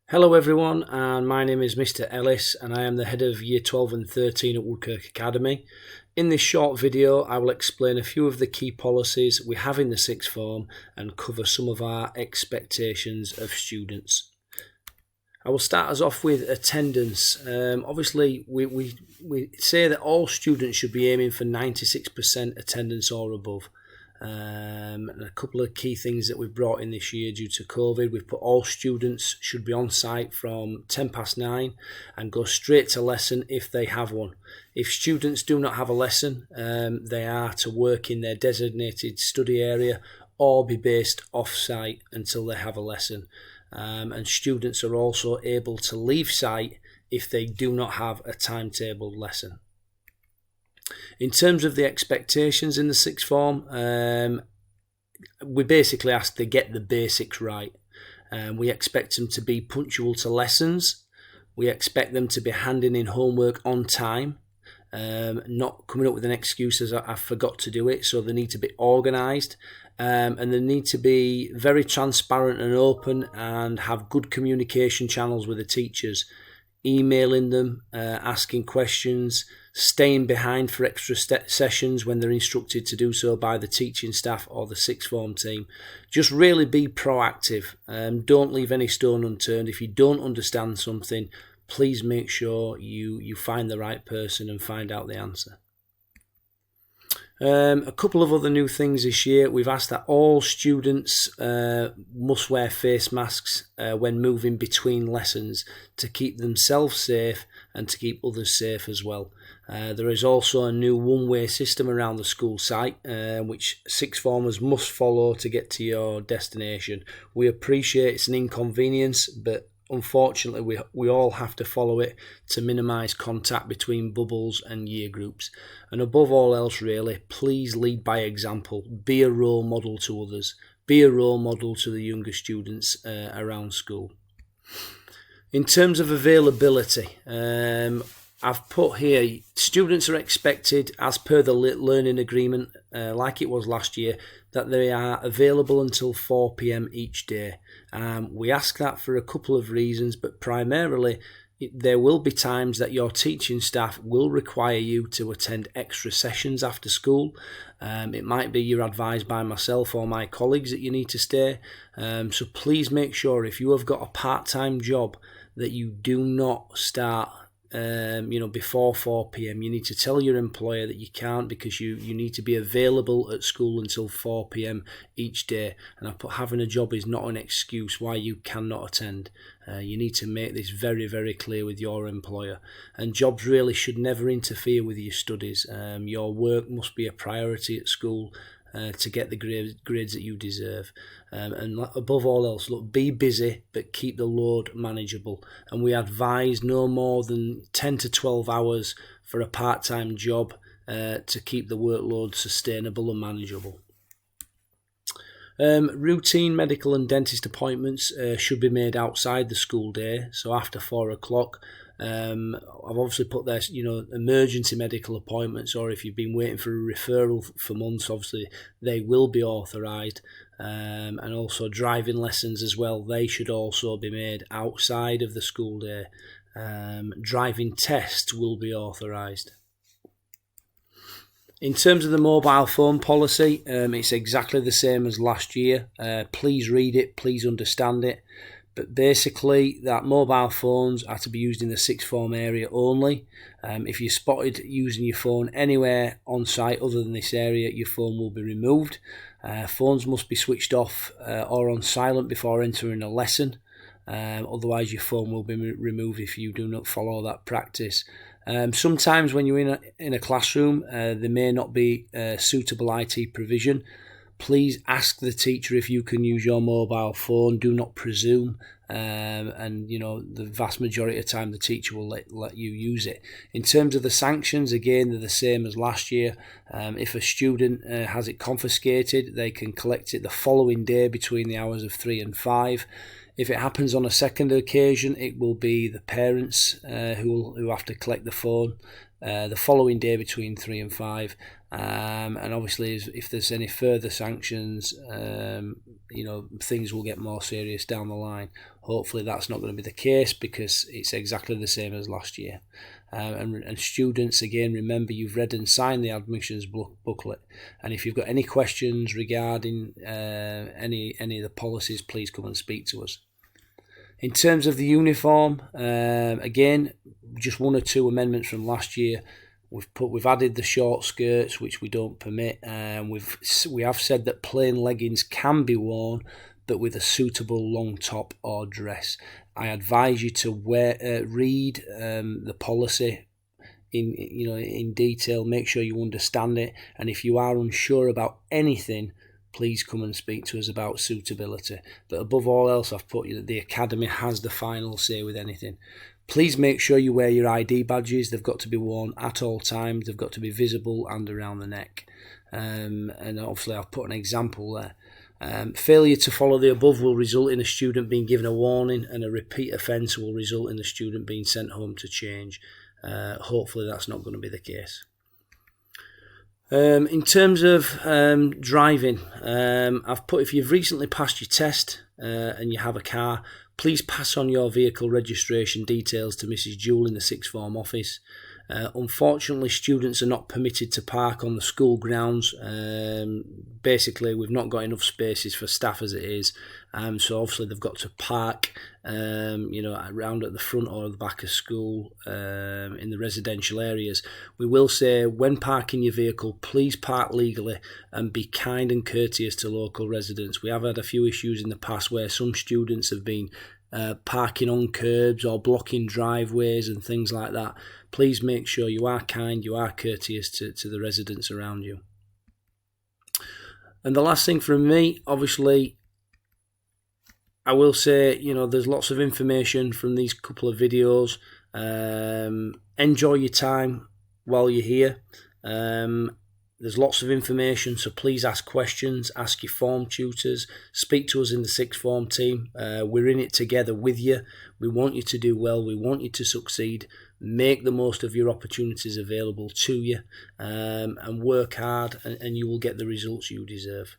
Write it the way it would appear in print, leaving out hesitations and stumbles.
Hello everyone, and my name is Mr. Ellis and I am the head of Year 12 and 13 at Woodkirk Academy. In this short video I will explain a few of the key policies we have in the sixth form and cover some of our expectations of students. I will start us off with attendance. Obviously we say that all students should be aiming for 96% attendance or above. And a couple of key things that we've brought in this year due to COVID, we've put all students should be on site from 9:10 and go straight to lesson if they have one. If students do not have a lesson, they are to work in their designated study area or be based off-site until they have a lesson. And students are also able to leave site if they do not have a timetabled lesson. In terms of the expectations in the sixth form, we basically ask to get the basics right. We expect them to be punctual to lessons. We expect them to be handing in homework on time, not coming up with an excuse as I forgot to do it. So they need to be organised, and they need to be very transparent and open and have good communication channels with the teachers. Emailing them, asking questions, staying behind for extra sessions when they're instructed to do so by the teaching staff or the sixth form team. Just really be proactive. Don't leave any stone unturned. If you don't understand something, please make sure you find the right person and find out the answer. A couple of other new things this year. We've asked that all students must wear face masks when moving between lessons to keep themselves safe and to keep others safe as well. There is also a new one-way system around the school site which sixth formers must follow to get to your destination. We appreciate it's an inconvenience, but unfortunately we all have to follow it to minimise contact between bubbles and year groups. And above all else really, please lead by example. Be a role model to others. Be a role model to the younger students around school. In terms of availability, I've put here, students are expected, as per the learning agreement, like it was last year, that they are available until 4 p.m. each day. We ask that for a couple of reasons, but primarily there will be times that your teaching staff will require you to attend extra sessions after school. It might be you're advised by myself or my colleagues that you need to stay. So please make sure if you have got a part-time job that you do not start before 4 p.m. You need to tell your employer that you can't, because you need to be available at school until 4 p.m. each day. And I put having a job is not an excuse why you cannot attend. You need to make this very, very clear with your employer. And jobs really should never interfere with your studies. Your work must be a priority at school to get the grades that you deserve. And above all else, look, be busy but keep the load manageable. And we advise no more than 10 to 12 hours for a part-time job to keep the workload sustainable and manageable. Routine medical and dentist appointments should be made outside the school day, so after 4 o'clock. I've obviously put there, emergency medical appointments, or if you've been waiting for a referral for months, obviously they will be authorised. And also driving lessons as well, they should also be made outside of the school day. Driving tests will be authorised. In terms of the mobile phone policy, it's exactly the same as last year. Please read it, please understand it. But basically, that mobile phones are to be used in the sixth form area only. If you're spotted using your phone anywhere on site other than this area, your phone will be removed. Phones must be switched off or on silent before entering a lesson. Otherwise, your phone will be removed if you do not follow that practice. Sometimes when you're in a classroom, there may not be suitable IT provision. Please ask the teacher if you can use your mobile phone. Do not presume. And the vast majority of the time the teacher will let you use it. In terms of the sanctions, again, they're the same as last year. If a student has it confiscated, they can collect it the following day between the hours of 3 and 5. If it happens on a second occasion, it will be the parents who have to collect the phone the following day between 3 and 5. And obviously, if there's any further sanctions, things will get more serious down the line. Hopefully that's not going to be the case, because it's exactly the same as last year. And students, again, remember you've read and signed the admissions booklet, and if you've got any questions regarding any of the policies, please come and speak to us. In terms of the uniform, again, just 1 or 2 amendments from last year. We've added the short skirts, which we don't permit, and we have said that plain leggings can be worn, but with a suitable long top or dress. I advise you to read the policy in detail. Make sure you understand it, and if you are unsure about anything, please come and speak to us about suitability. But above all else, I've put you that the Academy has the final say with anything. Please make sure you wear your ID badges. They've got to be worn at all times. They've got to be visible and around the neck. And obviously I've put an example there. Failure to follow the above will result in a student being given a warning, and a repeat offence will result in the student being sent home to change. Hopefully that's not going to be the case. In terms of driving, I've put, if you've recently passed your test and you have a car, please pass on your vehicle registration details to Mrs. Jewell in the sixth form office. Unfortunately, students are not permitted to park on the school grounds. Basically, we've not got enough spaces for staff as it is, so obviously they've got to park around at the front or the back of school, in the residential areas. We will say, when parking your vehicle, please park legally and be kind and courteous to local residents. We have had a few issues in the past where some students have been parking on curbs or blocking driveways and things like that. Please make sure you are kind, you are courteous to the residents around you. And the last thing from me, obviously, I will say, there's lots of information from these couple of videos. Enjoy your time while you're here. There's lots of information, so please ask questions, ask your form tutors, speak to us in the sixth form team. We're in it together with you. We want you to do well, we want you to succeed. Make the most of your opportunities available to you, and work hard, and you will get the results you deserve.